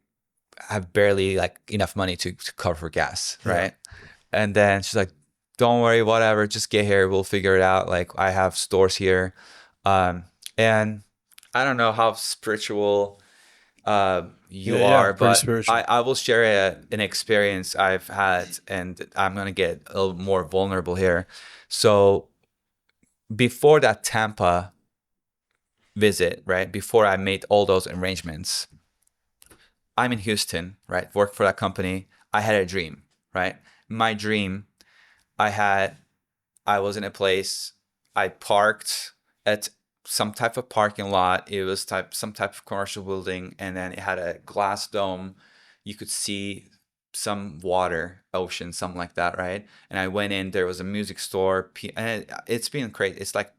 have barely like enough money to cover for gas, right? And then she's like, don't worry, whatever, just get here, we'll figure it out. Like I have stores here. And I don't know how spiritual you are, but I will share an experience I've had, and I'm gonna get a little more vulnerable here. So before that Tampa visit, right, before I made all those arrangements, I'm in Houston, right, work for that company. I had a dream, right? My dream, I was in a place, I parked at some type of parking lot. It was some type of commercial building, and then it had a glass dome. You could see some water, ocean, something like that, right? And I went in, there was a music store, and it's been great. It's like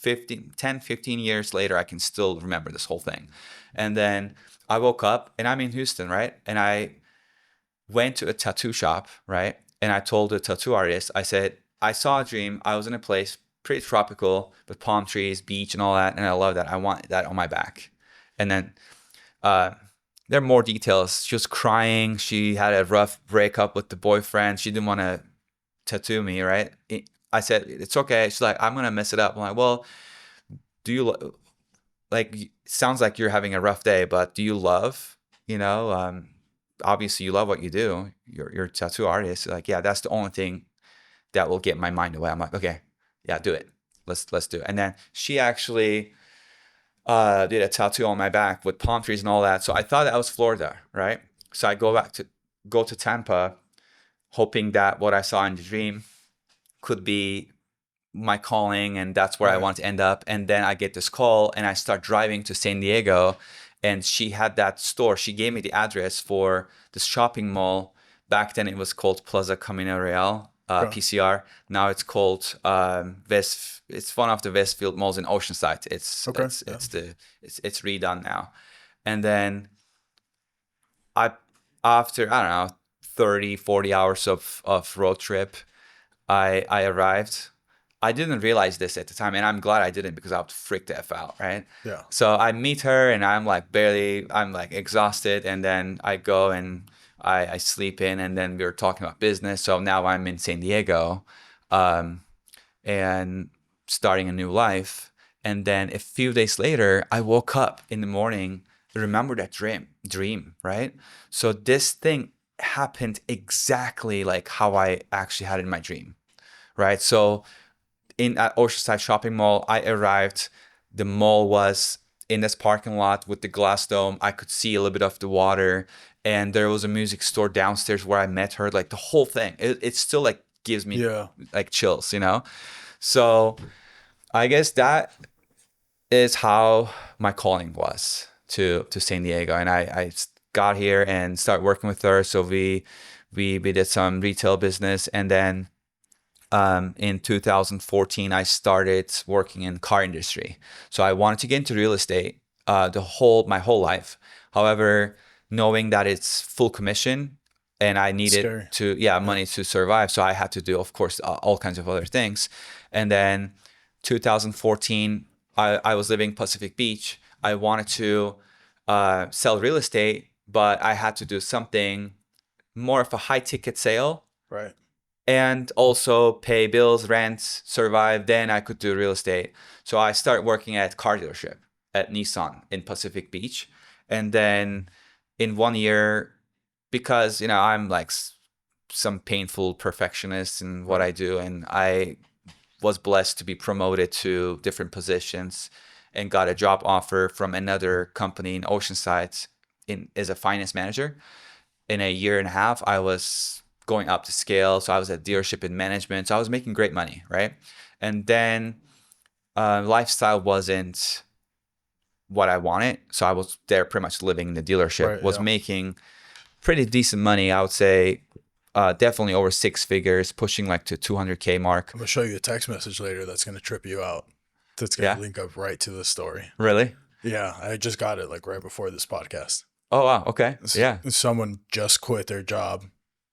10-15 years later, I can still remember this whole thing. And then I woke up, and I'm in Houston, right? And I went to a tattoo shop, right? And I told the tattoo artist, I said, I saw a dream. I was in a place pretty tropical with palm trees, beach, and all that, and I love that. I want that on my back. And then there are more details. She was crying. She had a rough breakup with the boyfriend. She didn't want to tattoo me, right? I said, it's okay. She's like, I'm gonna mess it up. I'm like, well, do you like? Sounds like you're having a rough day, but do you love? You know, obviously you love what you do. You're a tattoo artist. Like, yeah, that's the only thing that will get my mind away. I'm like, okay. Yeah, do it. Let's do it. And then she actually did a tattoo on my back with palm trees and all that. So I thought that was Florida, right? So I go to Tampa, hoping that what I saw in the dream could be my calling, and that's where I want to end up. And then I get this call, and I start driving to San Diego, and she had that store. She gave me the address for this shopping mall. Back then it was called Plaza Camino Real. PCR. Now it's called West. It's one of the Westfield malls in Oceanside. It's redone now. And then after I don't know 30-40 hours of road trip, I arrived. I didn't realize this at the time, and I'm glad I didn't, because I would freak the F out, right? Yeah. So I meet her, and I'm like exhausted, and then I go and I sleep in, and then we were talking about business. So now I'm in San Diego, and starting a new life. And then a few days later, I woke up in the morning, remember that dream, right? So this thing happened exactly like how I actually had in my dream, right? So at Oceanside Shopping Mall, I arrived. The mall was in this parking lot with the glass dome. I could see a little bit of the water. And there was a music store downstairs where I met her. Like the whole thing, it still like gives me like chills, you know? So I guess that is how my calling was to San Diego. And I got here and started working with her. So we did some retail business. And then in 2014, I started working in car industry. So I wanted to get into real estate my whole life. However, knowing that it's full commission and I needed money to survive. So I had to do, of course, all kinds of other things. And then 2014, I was living Pacific Beach. I wanted to sell real estate, but I had to do something more of a high ticket sale. Right. And also pay bills, rent, survive. Then I could do real estate. So I started working at car dealership at Nissan in Pacific Beach. And then in 1 year, because, I'm like some painful perfectionist in what I do. And I was blessed to be promoted to different positions and got a job offer from another company in Oceanside as a finance manager. In a year and a half, I was going up the scale. So I was at dealership in management. So I was making great money, right? And then lifestyle wasn't what I wanted. So I was there pretty much living in the dealership, was making pretty decent money. I would say definitely over 6 figures, pushing like to 200K mark. I'm going to show you a text message later that's going to trip you out. That's going to link up right to the story. Really? Yeah. I just got it like right before this podcast. Oh, wow. Okay. Yeah. Someone just quit their job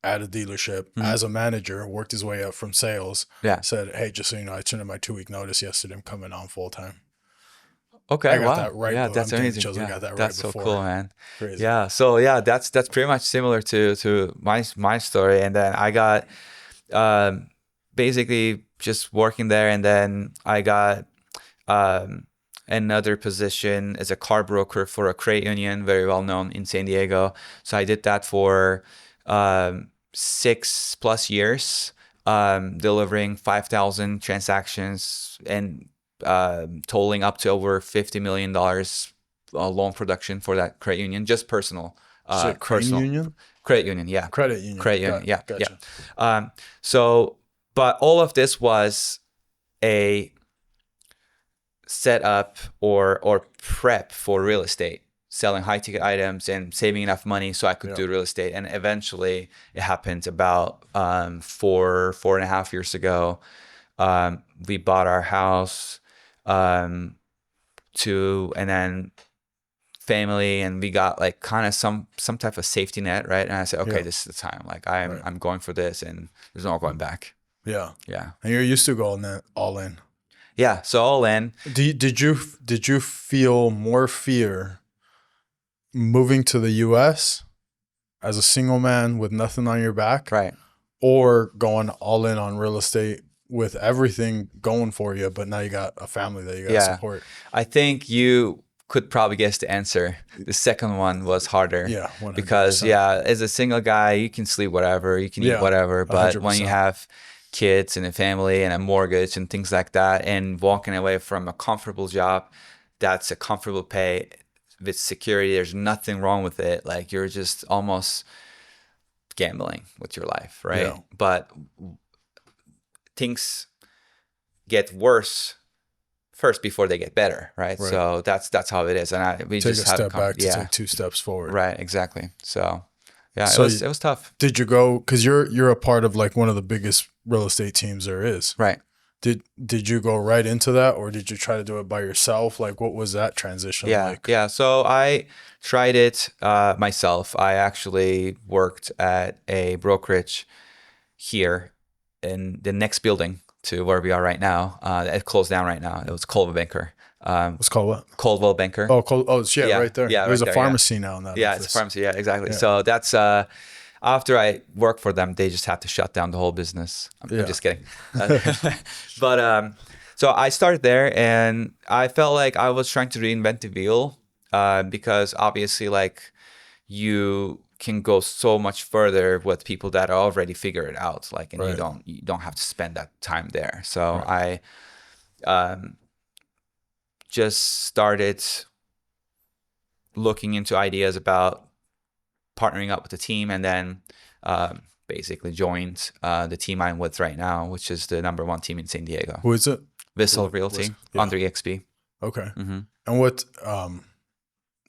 at a dealership as a manager, worked his way up from sales. Yeah. Said, hey, just so you know, I turned in my 2-week notice yesterday. I'm coming on full time. Okay. I got wow. that right. Yeah, that's amazing. Yeah, got that that's right so cool, man. Crazy. Yeah. So yeah, that's pretty much similar to my story. And then I got basically just working there, and then I got another position as a car broker for a credit union, very well known in San Diego. So I did that for 6+ years, delivering 5,000 transactions and totaling up to over $50 million loan production for that credit union, just personal. Credit union? Credit union, yeah. Credit union. Credit union, yeah. Gotcha. Yeah. But all of this was a setup or prep for real estate, selling high ticket items and saving enough money so I could do real estate. And eventually it happened about 4.5 years ago. We bought our house, and then family, and we got like kind of some type of safety net, right? And I said, okay, this is the time. Like I'm going for this, and there's no going back. Yeah. Yeah. And you're used to going all in. Yeah. So all in. Did you feel more fear moving to the US as a single man with nothing on your back? Right. Or going all in on real estate with everything going for you, but now you got a family that you got to support? I think you could probably guess the answer. The second one was harder. Yeah. 100%. Because as a single guy, you can sleep whatever, you can eat whatever. But 100%. When you have kids and a family and a mortgage and things like that, and walking away from a comfortable job, that's a comfortable pay with security, there's nothing wrong with it. Like you're just almost gambling with your life, right? Yeah. But things get worse first before they get better, right? So that's how it is. And we take just a step back to take 2 steps forward. Right, exactly. So yeah, so it was tough. Did you go, because you're a part of like one of the biggest real estate teams there is, right? Did you go right into that, or did you try to do it by yourself? Like, what was that transition like? Yeah. So I tried it myself. I actually worked at a brokerage here in the next building to where we are right now. It closed down right now. It was Coldwell Banker. It's called what? Coldwell Banker. Oh, right there. Yeah, there's right a pharmacy now in that. Yeah, it's a pharmacy. Yeah, exactly. Yeah. So that's after I worked for them, they just had to shut down the whole business. I'm just kidding. But so I started there, and I felt like I was trying to reinvent the wheel because obviously, like, you can go so much further with people that are already figured it out, like, and you don't have to spend that time there. So I just started looking into ideas about partnering up with the team, and then basically joined the team I'm with right now, which is the #1 team in San Diego. Who is it? Vissel Realty under EXP. Okay. Mm-hmm. And what?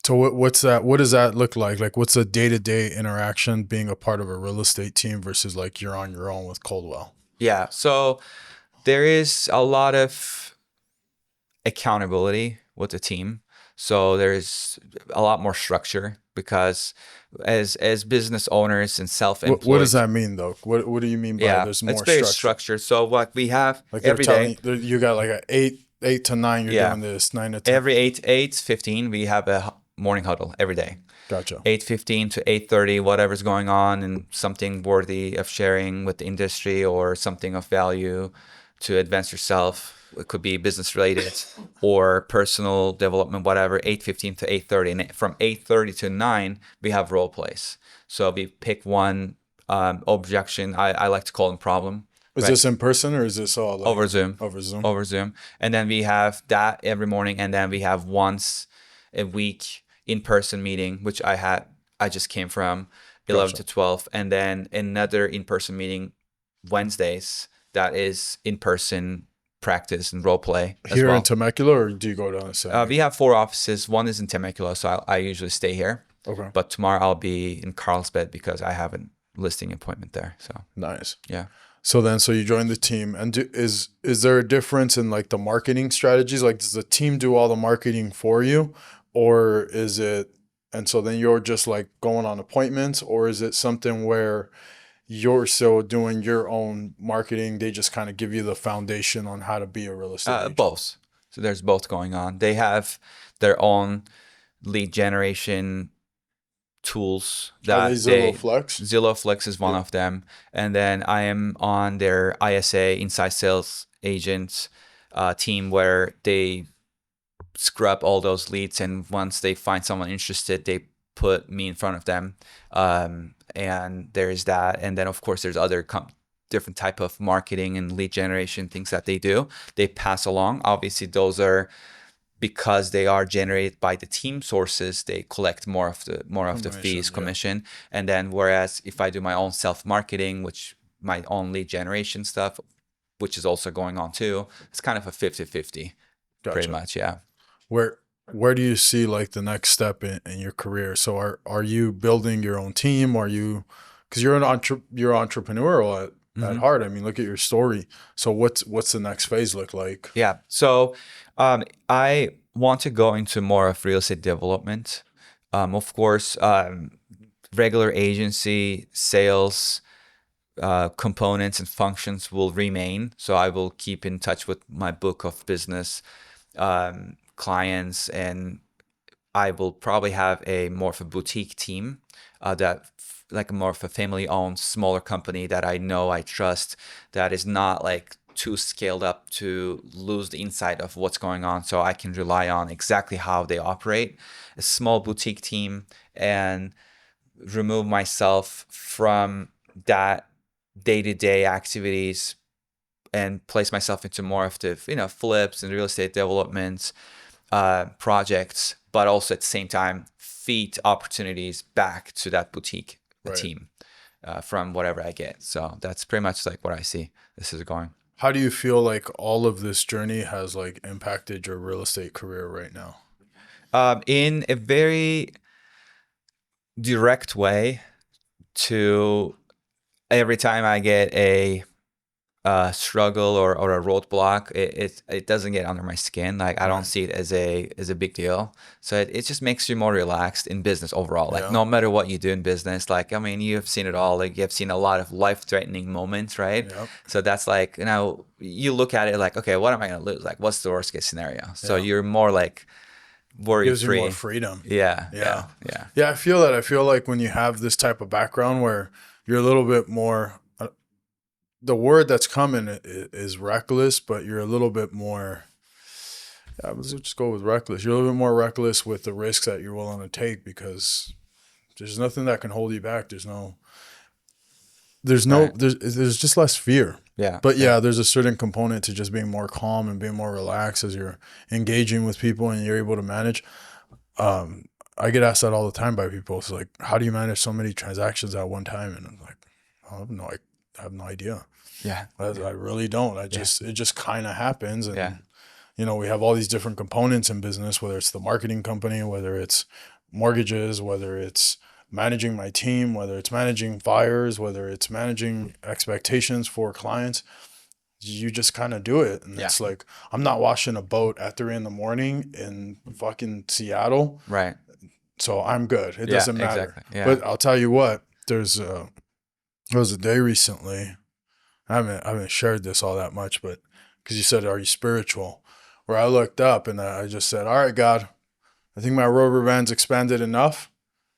So what's that? What does that look like? Like, what's a day-to-day interaction being a part of a real estate team versus like you're on your own with Coldwell? Yeah. So there is a lot of accountability with the team. So there's a lot more structure because as business owners and self-employed. What does that mean though? What do you mean by there's more structure? It's very structured. So what we have like every day. You got like a 8 to 9, you're doing this, 9 to 10. Every 8:15, we have a morning huddle every day. Gotcha. 8:15 to 8:30, whatever's going on, and something worthy of sharing with the industry or something of value to advance yourself. it could be business related or personal development, whatever, 8:15 to 8:30. And from 8:30 to 9, we have role plays. So we pick one objection. I like to call them problem. Is this in person or is this all like over Zoom? Over Zoom. And then we have that every morning. And then we have once a week in-person meeting, which I just came from 11 to 12. And then another in-person meeting Wednesdays that is in-person practice and role play here in Temecula, or do you go down to we have 4 offices. One is in Temecula, so I usually stay here. Okay. But tomorrow I'll be in Carlsbad because I have a listing appointment there. So nice. Yeah. So you join the team, and is there a difference in like the marketing strategies? Like, does the team do all the marketing for you, or is it? And so then you're just like going on appointments, or is it something where you're still doing your own marketing? They just kind of give you the foundation on how to be a real estate agent? Both. So there's both going on. They have their own lead generation tools that Zillow Flex? Zillow Flex is one of them. And then I am on their ISA, Inside Sales Agents team, where they scrub all those leads, and once they find someone interested, they put me in front of them. And there's that. And then of course there's other different type of marketing and lead generation things that they do. They pass along. Obviously those are, because they are generated by the team sources, they collect more of the fees, commission. And then whereas if I do my own self-marketing, which my own lead generation stuff, which is also going on too, it's kind of a 50-50. Gotcha. Pretty much. Yeah. Where do you see like the next step in your career? So are you building your own team? Because you're entrepreneurial at heart. I mean, look at your story. So what's the next phase look like? Yeah. So I want to go into more of real estate development. Of course, regular agency sales components and functions will remain. So I will keep in touch with my book of business clients, and I will probably have more of a boutique team like more of a family-owned smaller company that I know I trust, that is not like too scaled up to lose the insight of what's going on, so I can rely on exactly how they operate. A small boutique team, and remove myself from that day-to-day activities and place myself into more of the flips and real estate developments projects, but also at the same time feed opportunities back to that boutique team from whatever I get. So that's pretty much like what I see this is going. How do you feel like all of this journey has like impacted your real estate career right now? In a very direct way. To every time I get a struggle or a roadblock, it doesn't get under my skin. Like I don't see it as a big deal. So it just makes you more relaxed in business overall. Like no matter what you do in business, like I mean, you've seen it all. Like you've seen a lot of life-threatening moments, right? Yep. So that's like, you look at it like, okay, what am I gonna lose? Like what's the worst case scenario? So you're more like worry-free. Gives you more freedom. Yeah. I feel that. I feel like when you have this type of background where you're a little bit more, the word that's coming is reckless, but you're a little bit more, let's just go with reckless. You're a little bit more reckless with the risks that you're willing to take, because there's nothing that can hold you back. There's just less fear. Yeah. But there's a certain component to just being more calm and being more relaxed as you're engaging with people and you're able to manage. I get asked that all the time by people. It's like, how do you manage so many transactions at one time? And I'm like, I have no idea. Yeah. I really don't. It just kind of happens. And, we have all these different components in business, whether it's the marketing company, whether it's mortgages, whether it's managing my team, whether it's managing buyers, whether it's managing expectations for clients. You just kind of do it. And it's like, I'm not washing a boat at 3 a.m. in fucking Seattle. Right. So I'm good. It doesn't matter. Exactly. Yeah. But I'll tell you what, there was a day recently, I haven't shared this all that much, but because you said, are you spiritual? Where I looked up and I just said, all right, God, I think my rubber band's expanded enough.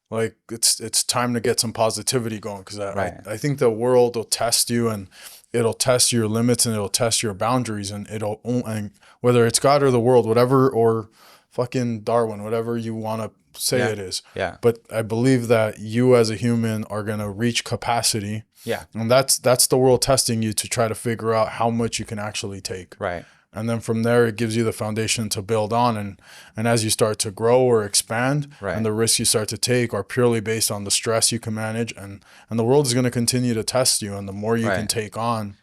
Like it's time to get some positivity going, because I think the world will test you, and it'll test your limits and it'll test your boundaries, and and whether it's God or the world, whatever, or fucking Darwin, whatever you want to say it is. Yeah. But I believe that you as a human are going to reach capacity. Yeah. And that's the world testing you to try to figure out how much you can actually take. Right. And then from there, it gives you the foundation to build on. And as you start to grow or expand, and the risks you start to take are purely based on the stress you can manage. And the world is going to continue to test you. And the more you can take on,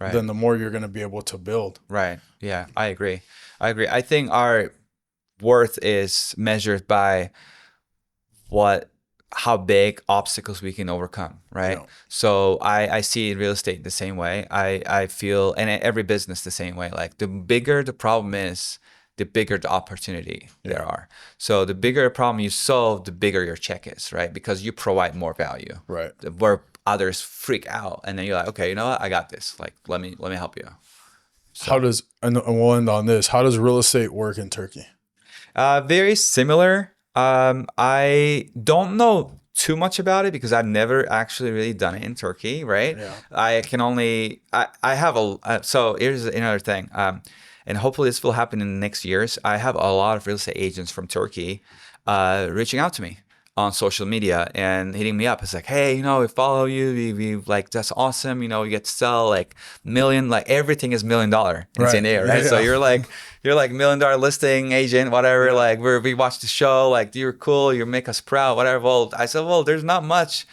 then the more you're going to be able to build. Right. Yeah, I agree. I think our worth is measured by how big obstacles we can overcome, right? Yeah. So I see real estate the same way. I feel, and every business the same way. Like the bigger the problem is, the bigger the opportunity there are. So the bigger the problem you solve, the bigger your check is, right? Because you provide more value. Right. Where others freak out, and then you're like, okay, you know what? I got this. Like, let me help you. So. And we'll end on this. How does real estate work in Turkey? Very similar. I don't know too much about it because I've never actually really done it in Turkey, right? Yeah. I can only, I have so here's another thing. And hopefully this will happen in the next years. I have a lot of real estate agents from Turkey, reaching out to me on social media and hitting me up. It's like, hey, we follow you. We like, that's awesome. You get to sell like million, like everything is $1 million in San Diego, right? Yeah. So you're like $1 million listing agent, whatever. Like we watched the show, like you're cool. You make us proud, whatever. Well, I said, well, there's not much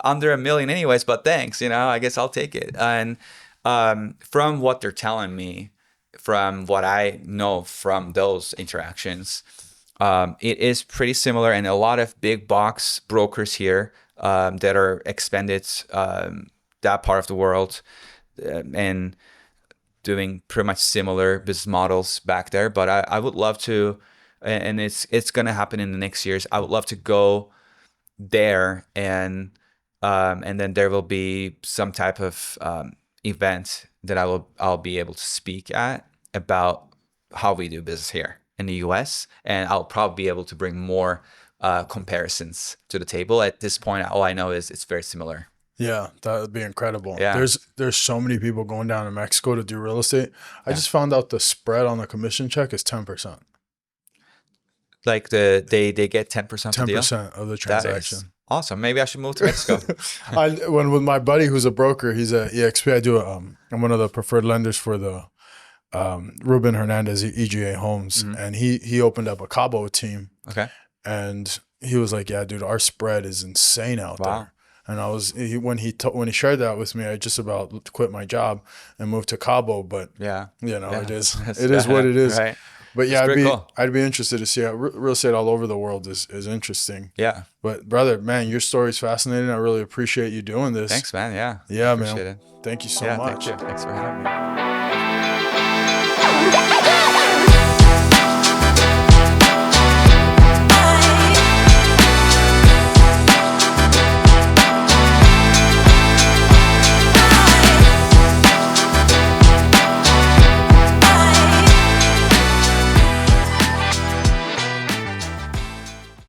under $1 million anyways, but thanks, I guess I'll take it. And from what they're telling me, from what I know from those interactions, it is pretty similar, and a lot of big box brokers here that are expanded that part of the world and doing pretty much similar business models back there. But I would love to, and it's going to happen in the next years. I would love to go there, and then there will be some type of event that I'll be able to speak at about how we do business here in the US, and I'll probably be able to bring more comparisons to the table. At this point, all I know is it's very similar. Yeah, that would be incredible. Yeah. There's so many people going down to Mexico to do real estate. I just found out the spread on the commission check is 10%. Like they get 10% of the deal? 10% of the transaction. That is awesome. Maybe I should move to Mexico. When with my buddy who's a broker, he's a EXP. I'm one of the preferred lenders for the Ruben Hernandez EGA Homes, and he opened up a Cabo team. Okay. And he was like, "Yeah, dude, our spread is insane out there." And when he shared that with me, I just about quit my job and moved to Cabo. But it is what it is. Right. But yeah, I'd be interested to see how real estate all over the world is interesting. Yeah. But brother, man, your story's fascinating. I really appreciate you doing this. Thanks, man. Yeah. Yeah, man. It. Thank you so much. Thank you. Thanks for having me.